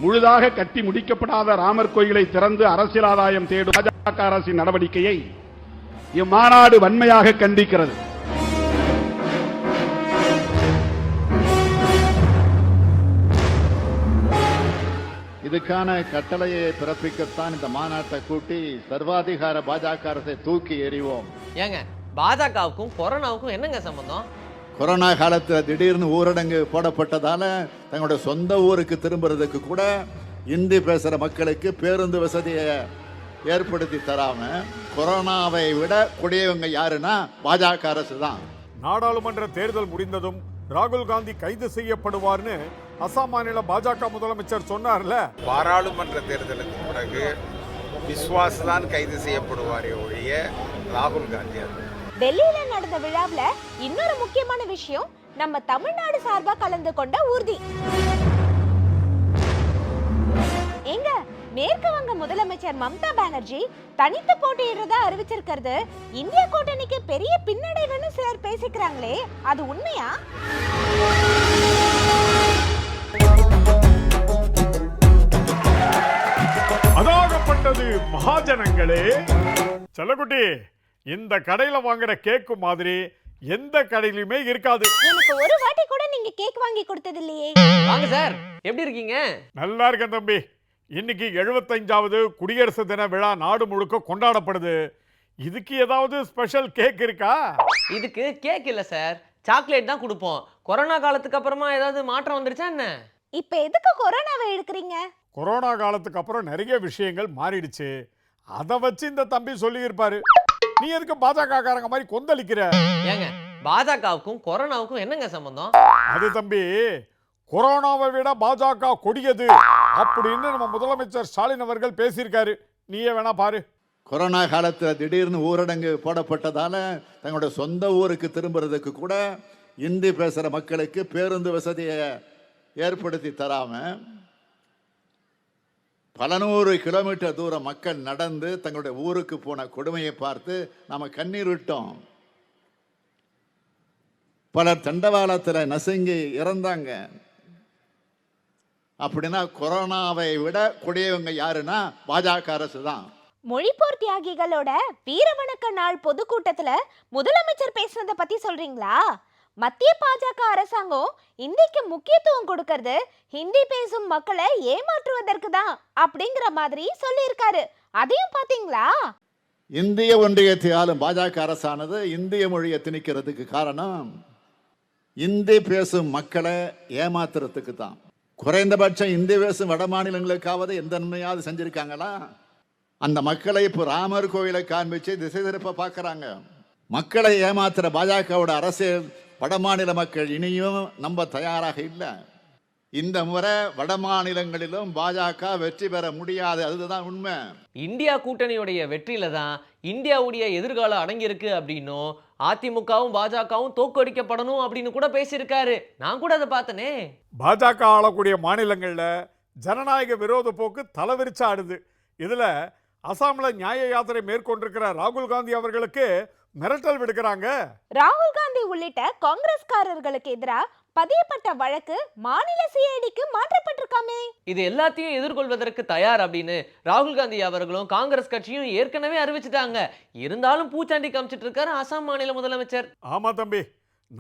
முழுதாக கட்டி முடிக்கப்படாத ராமர் கோயிலை திறந்து அரசியல் ஆதாயம் தேடும் பாஜக அரசின் நடவடிக்கையை இம்மாநாடு வன்மையாக கண்டிக்கிறது. இதுக்கான கட்டளையை பிறப்பிக்கத்தான் இந்த மாநாட்டை கூட்டி சர்வாதிகார பாஜக அரசை தூக்கி எறிவோம். ஏங்க, பாஜகவுக்கும் கொரோனாவுக்கும் என்னங்க சம்பந்தம்? கொரோனா காலத்தில் திடீர்னு ஊரடங்கு போடப்பட்டதால தங்களுடைய சொந்த ஊருக்கு திரும்புறதுக்கு கூட இந்தி பேசுற மக்களுக்கு பேருந்து வசதியை ஏற்படுத்தி தராம கொரோனாவை விட கூடியவங்க யாருன்னா பாஜக அரசு தான். நாடாளுமன்ற தேர்தல் முடிந்ததும் ராகுல் காந்தி கைது செய்யப்படுவார்னு அசாம் மாநில பாஜக முதலமைச்சர் சொன்னார்ல. பாராளுமன்ற தேர்தலுக்கு பிறகு விஸ்வாஸ் தான் கைது செய்யப்படுவாரே ஒழிய ராகுல் காந்தி. டெல்லியில நடந்த விழாவில் இன்னொரு முக்கியமான விஷயம் நம்ம தமிழ்நாடு சார்பா கலந்து கொண்ட ஊர்தி. எங்க மேற்கு வங்க முதலமைச்சர் மம்தா பானர்ஜி தனித்து போட்டியிடுறதா அறிவிச்சிருக்கிறது இந்திய கூட்டணிக்கு பெரிய பின்னடைவுன்னு சிலர் பேசிக்கிறாங்களே, அது உண்மையா? அதாகப்பட்டது மகாஜனங்களே. செல்லக்குட்டி, இந்த கடையில வாங்குற கேக்கு மாதிரி எந்த கடையிலுமே இருக்காது. எனக்கு ஒரு வாட்டி கூட நீங்க கேக் வாங்கி கொடுத்தது இல்லையே. வாங்க சார், எப்படி இருக்கீங்க? நல்லா இருக்கேன் தம்பி. இன்னைக்கு 75வது குடியரசு தின விழா நாடு முழுக்க கொண்டாடப்படுது. இதுக்கு ஏதாவது ஸ்பெஷல் கேக் இருக்கா? இதுக்கு கேக் இல்ல சார், சாக்லேட் தான் கொடுப்போம். கொரோனா காலத்துக்கு அப்புறமா ஏதாவது மாற்றம் வந்துருச்சா என்ன? இப்ப எதுக்கு கொரோனாவை எடுக்கிறீங்க? கொரோனா காலத்துக்கு அப்புறம் நிறைய விஷயங்கள் மாறிடுச்சு. அதை வச்சு இந்த தம்பி சொல்லி இருப்பாரு. நீ எதுக்கு பாஜக காரங்க மாதிரி கொந்தளிக்கிற? ஏங்க, பாஜகவுக்கும் கொரோனாவுக்கும் என்னங்க சம்பந்தம்? அது தம்பி, கொரோனாவை விட பாஜக கொடியது அப்படின்னு நம்ம முதலமைச்சர் ஸ்டாலின் அவர்கள் பேசியிருக்காரு. நீயே வேணா பாரு. கொரோனா காலத்தில் திடீர்னு ஊரடங்கு போடப்பட்டதால தங்களுடைய சொந்த ஊருக்கு திரும்புறதுக்கு கூட இந்தி பேசுற மக்களுக்கு பேருந்து வசதியை ஏற்படுத்தி தராம பல நூறு கிலோமீட்டர் தூரம் மக்கள் நடந்து தங்களுடைய ஊருக்கு போன கொடுமையை பார்த்து நாம கண்ணீர் விட்டோம். பலர் தண்டவாளத்தில் நசுங்கி இறந்தாங்க. அப்படின்னா கொரோனாவை விட கூடியவங்க யாருன்னா பாஜக அரசு தான். மொழிப்போர் தியாகிகளோட வீரவணக்க நாள் பொதுக்கூட்டத்துல முதலமைச்சர் பேசுனதை பத்தி சொல்றீங்களா? மத்திய பாஜக அரசாங்கம் இந்திக்கு முக்கியத்துவம் கொடுக்கறது ஹிந்தி பேசும் மக்களை ஏமாற்றுவதற்கு தான் அப்படிங்கிற மாதிரி சொல்லியிருக்காரு. அதையும் பாத்தீங்களா? இந்திய ஒன்றியத்தை ஆளும் பாஜக அரசானது இந்திய மொழியை திணிக்கிறதுக்கு காரணம் இந்தி பேசும் மக்களை ஏமாத்துறதுக்கு தான். குறைந்தபட்சம் இந்தி பேசும் வட மாநிலங்களுக்காவது எந்த நன்மையாவது செஞ்சிருக்காங்களா? அந்த மக்களை இப்போ ராமர் கோயிலை காண்பிச்சு திசை திருப்ப பார்க்கறாங்க. மக்களை ஏமாத்துற பாஜகவோட அரசியல் வட மாநில மக்கள் இனியும் நம்ப தயாராக இல்லை. இந்த முறை வட மாநிலங்களிலும் பாஜக வெற்றி பெற முடியாது, அதுதான் உண்மை. இந்தியா கூட்டணியுடைய வெற்றியில தான் இந்தியாவுடைய எதிர்காலம் அடங்கியிருக்கு அப்படின்னும் அதிமுகவும் பாஜகவும் தோற்கடிக்கப்படணும் அப்படின்னு கூட பேசியிருக்காரு. நான் கூட அதை பார்த்தனே. பாஜக ஆளக்கூடிய மாநிலங்கள்ல ஜனநாயக விரோத போக்கு தலைவிரிச்சா ஆடுது. இதுல அசாம்ல நியாய யாத்திரை மேற்கொண்டிருக்கிற ராகுல் காந்தி அவர்களுக்கு மிரட்டல் விடுக்கிறாங்க. ராகுல் காந்தி உள்ளிட்ட காங்கிரஸ்காரர்களுக்கு எதிராக பதியப்பட்ட வழக்கு மாநில சிஐடிக்கு மாற்றப்பட்டிருக்காமே. இது எல்லாத்தையும் எதிர்கொள்வதற்கு தயார் அப்படின்னு ராகுல் காந்தி அவர்களும் காங்கிரஸ் கட்சியும் ஏற்கனவே அறிவிச்சிட்டாங்க. இருந்தாலும் பூச்சாண்டி காமிச்சிட்டு இருக்காரு அசாம் மாநில முதலமைச்சர். ஆமா தம்பி,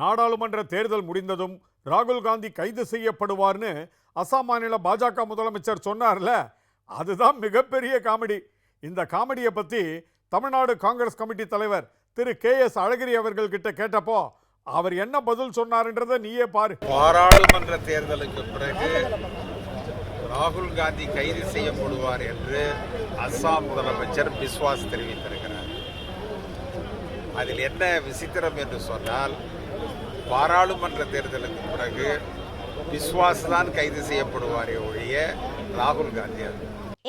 நாடாளுமன்ற தேர்தல் முடிந்ததும் ராகுல் காந்தி கைது செய்யப்படுவார்னு அசாம் மாநில பாஜக முதலமைச்சர் சொன்னார்ல, அதுதான் மிகப்பெரிய காமெடி. இந்த காமெடியை பத்தி தமிழ்நாடு காங்கிரஸ் கமிட்டி தலைவர் திரு KS அழகிரி அவர்கள் கிட்ட கேட்டப்போ அவர் என்ன பதில் சொன்னார்ன்றதை நீயே பாரு. பாராளுமன்ற தேர்தலுக்கு பிறகு ராகுல் காந்தி கைது செய்யப்படுவார் என்று அசாம் முதலமைச்சர் விஸ்வாஸ் தெரிவித்திருக்கிறார். அதில் என்ன விசித்திரம் என்று சொன்னால், பாராளுமன்ற தேர்தலுக்கு பிறகு விஸ்வாஸ் தான் கைது செய்யப்படுவாரே ஒழிய ராகுல் காந்தி.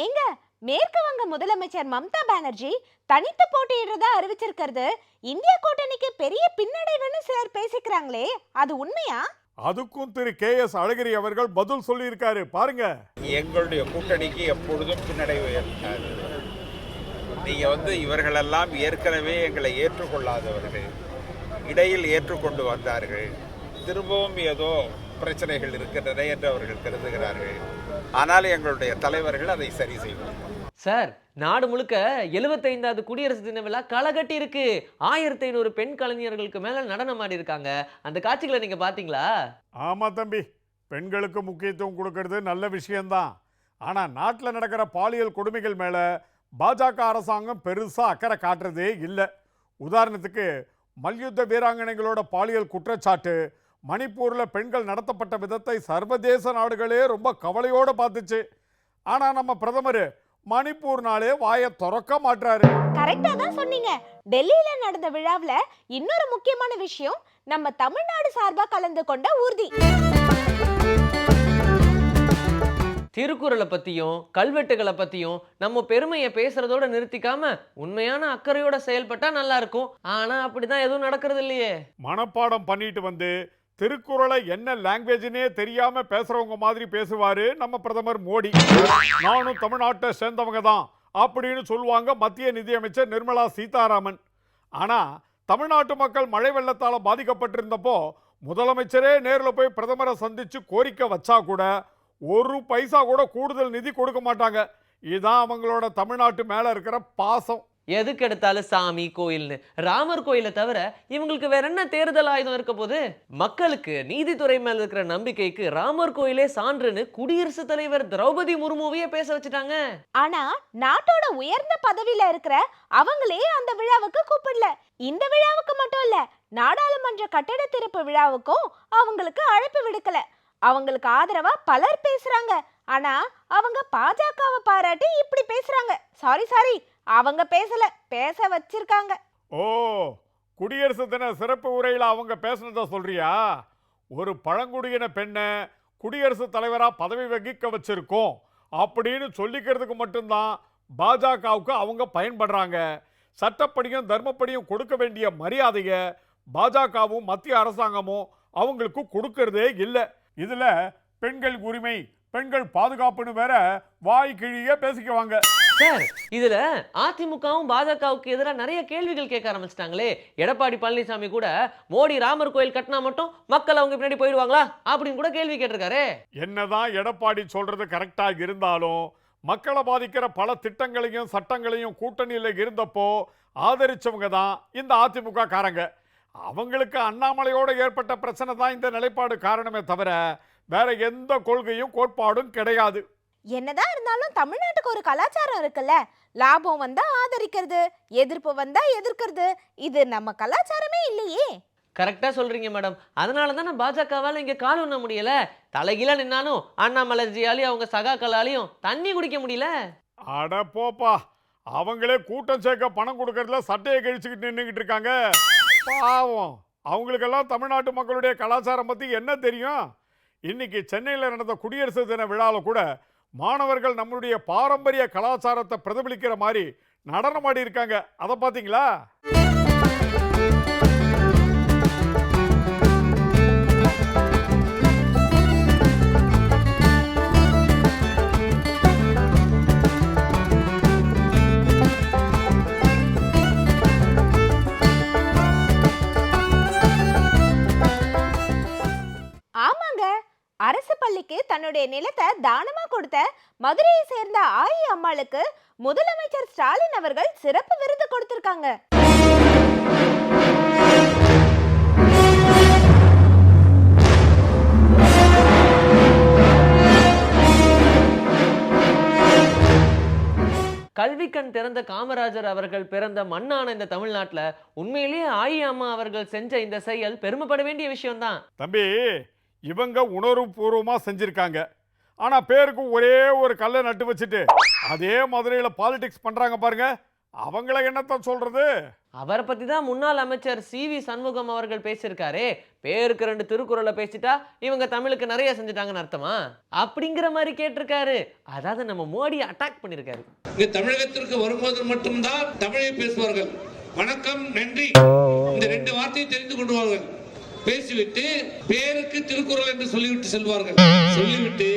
எங்க மேற்கு வங்க முதலமைச்சர் மம்தா பானர்ஜி தனித்து போட்டியிடுறதா அறிவிச்சிருக்கிறது இந்திய கூட்டணிக்கு பெரிய பின்னடைவுன்னு சிலர் பேசிக்கிறாங்களே, அது உண்மையா? அதுக்கும் திரு KS அழகிரி அவர்கள் பதில் சொல்லி இருக்காரு, பாருங்க. எங்களுடைய கூட்டணிக்கு எப்பொழுதும் பின்னடைவு ஏற்படாது. நீங்க இவர்களெல்லாம் ஏற்கனவே எங்களை ஏற்றுக்கொள்ளாதவர்கள், இடையில் ஏற்றுக்கொண்டு வந்தார்கள். திரும்பவும் ஏதோ பிரச்சனைகள் இருக்கின்றன என்று அவர்கள் கருதுகிறார்கள். ஆனால் எங்களுடைய தலைவர்கள் அதை சரி செய்வார். சார், நாடு முழுக்க 75வது குடியரசு தின விழா களகட்டி இருக்கு. 1500 பெண் கலைஞர்களுக்கு மேல நடனம் ஆடி இருக்காங்க. அந்த காட்சிகளை நீங்க பாத்தீங்களா? ஆமா தம்பி, பெண்களுக்கு முக்கியத்துவம் கொடுக்கறது நல்ல விஷயம்தான். ஆனா நாட்டில் நடக்கிற பாலியல் கொடுமைகள் மேல பாஜக அரசாங்கம் பெருசா அக்கறை காட்டுறதே இல்லை. உதாரணத்துக்கு மல்யுத்த வீராங்கனைகளோட பாலியல் குற்றச்சாட்டு, மணிப்பூர்ல பெண்கள் நடத்தப்பட்ட விதத்தை சர்வதேச நாடுகளே ரொம்ப கவலையோட பார்த்துச்சு. ஆனா நம்ம பிரதமர் மணிப்பூர்னாலே வாயை திறக்க மாட்டாரு. கரெக்டா தான் சொன்னீங்க. டெல்லியில நடந்த விழாவுல இன்னொரு முக்கியமான விஷயம், நம்ம தமிழ்நாடு சார்பா கலந்து கொண்ட ஊர்தி. திருக்குறளை பத்தியும் கல்வெட்டுகளை பத்தியும் நம்ம பெருமையை பேசுறதோட நிறுத்திக்காம உண்மையான அக்கறையோட செயல்பட்டா நல்லா இருக்கும். ஆனா அப்படிதான் எதுவும் நடக்கிறது இல்லையே. மனப்பாடம் பண்ணிட்டு வந்து திருக்குறளை என்ன லாங்குவேஜ்னே தெரியாம பேசுறவங்க மாதிரி பேசுவாரு நம்ம பிரதமர் மோடி. நானும் தமிழ்நாட்டை சேர்ந்தவங்க தான் அப்படின்னு சொல்லுவாங்க மத்திய நிதியமைச்சர் நிர்மலா சீதாராமன். ஆனா தமிழ்நாட்டு மக்கள் மழை வெள்ளத்தால பாதிக்கப்பட்டிருந்தப்போ முதலமைச்சரே நேரில் போய் பிரதமரை சந்திச்சு கோரிக்கை வச்சா கூட ஒரு பைசா கூட கூடுதல் நிதி கொடுக்க மாட்டாங்க. இதுதான் அவங்களோட தமிழ்நாட்டு மேல இருக்கிற பாசம். எதுக்கு எடுத்தாலும் சாமி கோயில்னு. ராமர் கோயிலை தவிர இவங்களுக்கு வேற என்ன தேர்தல் ஆயுதம் இருக்க போது? மக்களுக்கு நீதித்துறை மேல இருக்கிற நம்பிக்கைக்கு ராமர் கோயிலே சான்றுன்னு குடியரசுத் தலைவர் திரௌபதி முர்முவையே பேச வச்சுட்டாங்க. ஆனா நாட்டோட உயர்ந்த பதவியில இருக்கிற அவங்களே அந்த விழாவுக்கு கூப்பிடல. இந்த விழாவுக்கு மட்டும் இல்ல, நாடாளுமன்ற கட்டட திறப்பு விழாவுக்கும் அவங்களுக்கு அழைப்பு விடுக்கல. அவங்களுக்கு ஆதரவா பலர் பேசுறாங்க. ஆனா அவங்க பாஜகவை பாராட்டி இப்படி பேசுறாங்க. சாரி, அவங்க பேசல, பேச வச்சிருக்காங்க. ஓ, குடியரசு தின சிறப்பு உரையில் அவங்க பேசுனத சொல்றியா? ஒரு பழங்குடியின பெண்ணை குடியரசுத் தலைவரா பதவி வகிக்க வச்சிருக்கோம் அப்படின்னு சொல்லிக்கிறதுக்கு மட்டும்தான் பாஜகவுக்கு அவங்க பயன்படுறாங்க. சட்டப்படியும் தர்மப்படியும் கொடுக்க வேண்டிய மரியாதையை பாஜகவும் மத்திய அரசாங்கமும் அவங்களுக்கு கொடுக்கறதே இல்லை. இதுல பெண்கள் உரிமை, பெண்கள் பாதுகாப்புன்னு வேற வாய் கிழிய பேசிக்குவாங்க. சார், இதுல அதிமுகவும் பாஜகவுக்கு எதிராக நிறைய கேள்விகள் கேட்க ஆரம்பிச்சிட்டாங்களே. எடப்பாடி பழனிசாமி கூட மோடி ராமர் கோயில் கட்டினா மட்டும் மக்கள் அவங்க பின்னாடி போயிடுவாங்களா அப்படின்னு கூட கேள்வி கேட்டிருக்காரு. என்னதான் எடப்பாடி சொல்றது கரெக்டா இருந்தாலும் மக்களை பாதிக்கிற பல திட்டங்களையும் சட்டங்களையும் கூட்டணியில் இருந்தப்போ ஆதரிச்சவங்க தான் இந்த அதிமுக காரங்க. அவங்களுக்கு அண்ணாமலையோட ஏற்பட்ட பிரச்சனை தான் இந்த நிலைப்பாடு காரணமே தவிர வேற எந்த கொள்கையும் கோட்பாடும் கிடையாது. என்னதான் இருந்தாலும் தமிழ்நாட்டுக்கு ஒரு கலாச்சாரம் இருக்குல்ல. லாபம் வந்தா ஆதரிக்கிறது, எதிர்ப்பு வந்தா எதிர்க்கிறது. இது நம்ம கலாச்சாரமே இல்லையே. கரெக்டா சொல்றீங்க மேடம். அதனால தான் பாஜகவால இங்க கால் ஒண்ண முடியல. தலைகீழ நின்னாலும் அண்ணாமலைஜியாலையும் அவங்க சகாக்களாலையும் தண்ணி குடிக்க முடியல. அட போப்பா, அவங்களே கூட்டம் சேர்க்க பணம் கொடுக்கறதுல சட்டையை கழிச்சுக்கிட்டு நின்றுகிட்டு இருக்காங்க. பாவம், அவங்களுக்கெல்லாம் தமிழ்நாட்டு மக்களுடைய கலாச்சாரம் பத்தி என்ன தெரியும்? இன்னைக்கு சென்னையில் நடந்த குடியரசு தின விழாவில் கூட மாணவர்கள் நம்மளுடைய பாரம்பரிய கலாச்சாரத்தை பிரதிபலிக்கிற மாதிரி நடனமாடி இருக்காங்க. அதை பார்த்தீங்களா? ஆமாங்க, அரசு பள்ளிக்கு தன்னுடைய நிலத்தை தானமா கொடுத்த மதுரையை சேர்ந்த ஆயி அம்மாளுக்கு முதலமைச்சர் ஸ்டாலின் அவர்கள் சிறப்பு விருது கொடுத்திருக்காங்க. கல்விக்கண் திறந்த காமராஜர் அவர்கள் பிறந்த மண்ணான இந்த தமிழ்நாட்டில் உண்மையிலேயே ஆயி அம்மா அவர்கள் செஞ்ச இந்த செயல் பெருமைப்பட வேண்டிய விஷயம்தான். தம்பி, இவங்க உணர்வுபூர்வமா செஞ்சிருக்காங்க. ஆனா பேருக்கு ஒரே ஒரு கல்லை நட்டு வச்சுட்டு அதே மதுரையில பாலிடிக்ஸ் பண்றாங்க பாருங்க. அவங்கள என்னத்தான் சொல்றது? அவரை பத்தி தான் முன்னாள் அமைச்சர் CV சண்முகம் அவர்கள் பேசியிருக்காரு. பேருக்கு 2 திருக்குறளை பேசிட்டா இவங்க தமிழுக்கு நிறைய செஞ்சுட்டாங்கன்னு அர்த்தமா அப்படிங்கிற மாதிரி கேட்டிருக்காரு. அதாவது நம்ம மோடி அட்டாக் பண்ணிருக்காரு. இங்க தமிழகத்திற்கு வரும்போது மட்டும்தான் தமிழை பேசுவார்கள். வணக்கம், நன்றி, இந்த 2 வார்த்தையை தெரிந்து கொள்வார்கள். பேசிவிட்டு பேருக்கு திருக்குறள் என்று சொல்லிவிட்டு செல்வார்கள். சொல்லிவிட்டு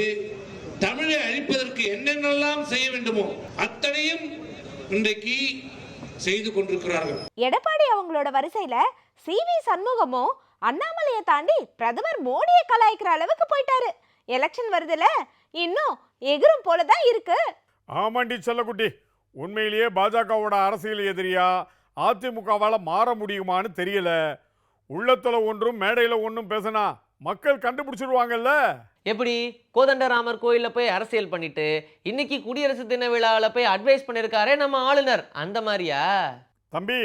தமிழை அழிப்பதற்கு என்னென்னலாம் செய்ய வேண்டுமோ அத்தனையும் இன்றைக்கு செய்து கொண்டிருக்கிறார்கள். எடப்பாடி அவங்களோட வரிசையில CV சண்முகமும் அண்ணாமலையை தாண்டி பிரதமர் மோடியை கலாய்க்கிற அளவுக்கு போயிட்டாரு. எலெக்ஷன் வருதுல, இன்னும் எகிரும் போலதான் இருக்கு. ஆமாண்டி செல்லக்குட்டி, உண்மையிலேயே பாஜகவோட அரசியல் எதிரியா அதிமுகவால மாற முடியுமான்னு தெரியல. உள்ளத்துல ஒன்றும் மேடையில ஒன்றும் பேசினா மக்கள் கண்டுபிடிச்சிருவாங்கல்ல. எப்படி கோதண்டராமர் கோயில்ல போய் அரசியல் பண்ணிட்டு இன்னைக்கு குடியரசு தின விழாவில் போய் அட்வைஸ் பண்ணிருக்காரே நம்ம ஆளுநர், அந்த மாதிரியா? தம்பி,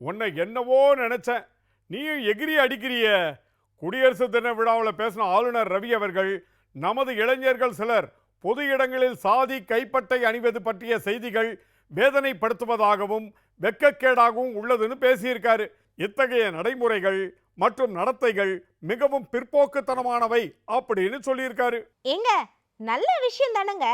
உன்னை என்னவோ நினைச்சேன், நீயும் எகிரி அடிக்கிறிய. குடியரசு தின விழாவில் பேசின ஆளுநர் ரவி அவர்கள் நமது இளைஞர்கள் சிலர் பொது இடங்களில் சாதி கைப்பட்டை அணிவது பற்றிய செய்திகள் வேதனைப்படுத்துவதாகவும் வெட்கக்கேடாகவும் உள்ளதுன்னு பேசியிருக்காரு. இத்தகைய நடைமுறைகள் மற்றும் நடத்தைகள் மிகவும் பிற்போக்குத்தனமானவை அப்படின்னு சொல்லியிருக்காரு. ஏங்க, நல்ல விஷயம் தானங்க,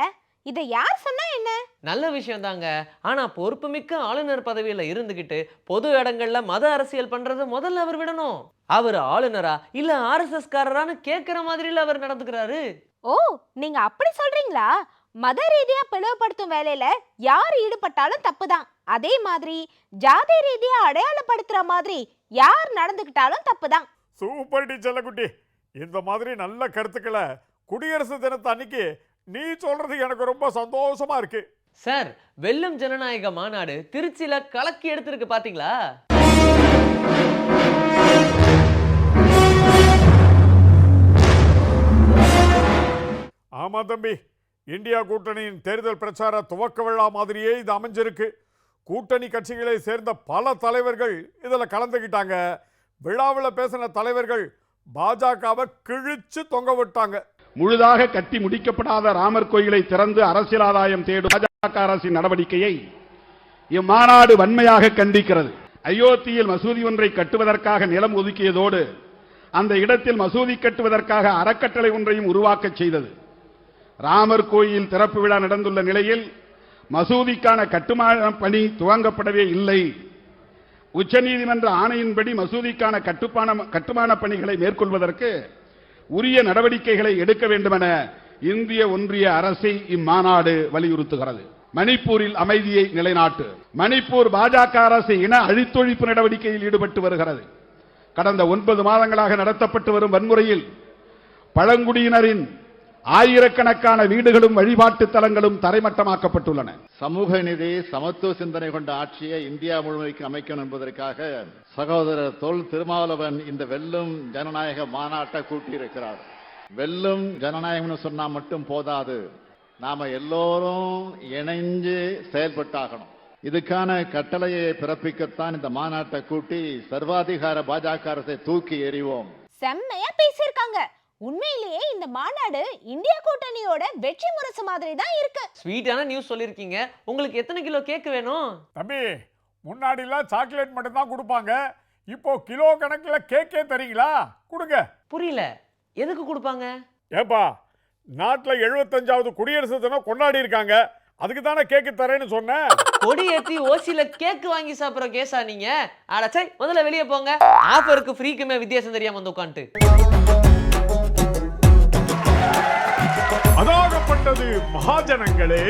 இதை யார் சொன்னா என்ன? நல்ல விஷயம் தாங்க. ஆனா பொறுப்புமிக்க ஆளுநர் பதவியில இருந்துகிட்டு பொது இடங்கள்ல மத அரசியல் பண்றது முதல்ல அவர் விடணும். அவர் ஆளுநரா இல்ல ஆர்எஸ்எஸ் காரரான்னு கேட்கிற மாதிரில அவர் நடந்துக்கிறாரு. ஓ, நீங்க அப்படி சொல்றீங்களா? மத ரீதியா பிளவுபடுத்தும் வேலையில யார் ஈடுபட்டாலும் தப்புதான். அதே மாதிரி ஜாதி ரீதியா அடையாளப்படுத்துற மாதிரி யார் நடந்துக்கிட்டாலும் தப்புதான். சூப்பர் டி செல்லக்குட்டி, இந்த மாதிரி நல்ல கருத்துக்களை குடியரசு தினத்தை அன்னைக்கு நீ சொல்றது எனக்கு ரொம்ப சந்தோஷமா இருக்கு. சார், வெல்லும் ஜனநாயக மாநாடு திருச்சியில கலக்கி எடுத்திருக்கு பாத்தீங்களா? ஆமா தம்பி, இந்தியா கூட்டணியின் தேர்தல் பிரச்சார துவக்க விழா மாதிரியே இது அமைஞ்சிருக்கு. கூட்டணி கட்சிகளை சேர்ந்த பல தலைவர்கள் இதில் கலந்துக்கிட்டாங்க. விழாவில் பேசின தலைவர்கள் பாஜகவை கிழிச்சு தொங்க விட்டாங்க. முழுதாக கட்டி முடிக்கப்படாத ராமர் கோயிலை திறந்து அரசியல் ஆதாயம் தேடும் பாஜக அரசின் நடவடிக்கையை இம்மாநாடு வன்மையாக கண்டிக்கிறது. அயோத்தியில் மசூதி ஒன்றை கட்டுவதற்காக நிலம் ஒதுக்கியதோடு அந்த இடத்தில் மசூதி கட்டுவதற்காக அறக்கட்டளை ஒன்றையும் உருவாக்க செய்தது. ராமர் கோயில் திறப்பு விழா நடந்துள்ள நிலையில் மசூதிக்கான கட்டுமான பணி துவங்கப்படவே இல்லை. உச்சநீதிமன்ற ஆணையின்படி மசூதிக்கான கட்டுமான பணிகளை மேற்கொள்வதற்கு உரிய நடவடிக்கைகளை எடுக்க வேண்டுமென இந்திய ஒன்றிய அரசை இம்மாநாடு வலியுறுத்துகிறது. மணிப்பூரில் அமைதியை நிலைநாட்டு. மணிப்பூர் பாஜக அரசு இன அழித்தொழிப்பு நடவடிக்கையில் ஈடுபட்டு வருகிறது. கடந்த 9 மாதங்களாக நடத்தப்பட்டு வரும் வன்முறையில் பழங்குடியினரின் ஆயிரக்கணக்கான வீடுகளும் வழிபாட்டு தலங்களும் தரைமட்டமாக்கப்பட்டுள்ளன. சமூக நீதி, சமத்துவ சிந்தனை கொண்ட ஆட்சியை இந்தியா முழுமைக்கு அமைக்கணும் என்பதற்காக சகோதரர் தொல் திருமாவளவன் இந்த வெல்லும் ஜனநாயக மாநாட்டை கூட்டியிருக்கிறார். வெல்லும் ஜனநாயகம்னு சொன்னா மட்டும் போதாது, நாம எல்லோரும் இணைஞ்சு செயல்பட்டாகணும். இதுக்கான கட்டளையை பிறப்பிக்கத்தான் இந்த மாநாட்டை கூட்டி சர்வாதிகார பாஜக அரசை தூக்கி எறிவோம். செம்மையா பேசியிருக்காங்க. உண்மையிலேயே இந்த மாநாடு இந்தியா கூட்டணியோட வெற்றி முரசு மாதிரி தான் இருக்கு. ஸ்வீட்டான நியூஸ் சொல்லிருக்கீங்க. உங்களுக்கு எத்தனை கிலோ கேக் வேணும்? தம்பி, முன்னாடிலாம் சாக்லேட் மட்டும் தான் கொடுப்பாங்க, இப்போ கிலோ கணக்கில் கேக்கே தரீங்களா? கொடுங்க. புரியல, எதுக்கு கொடுப்பாங்க? ஏப்பா, நாட்டில் 75வது குடியரசு தினம் கொண்டாடி இருக்காங்க, அதுக்கு தானே கேக்கு தரேன்னு சொன்னேன். கொடி ஏத்தி ஓசியில கேக் வாங்கி சாப்பிடுற கேஸா நீங்க? அடச்சை, முதல்ல வெளியே போங்க. ஆஃபருக்கு ஃப்ரீக்குமே வித்தியாசம் தெரியாம வந்து உட்காந்துட்டு. அதாகப்பட்டது மகாஜனங்களே.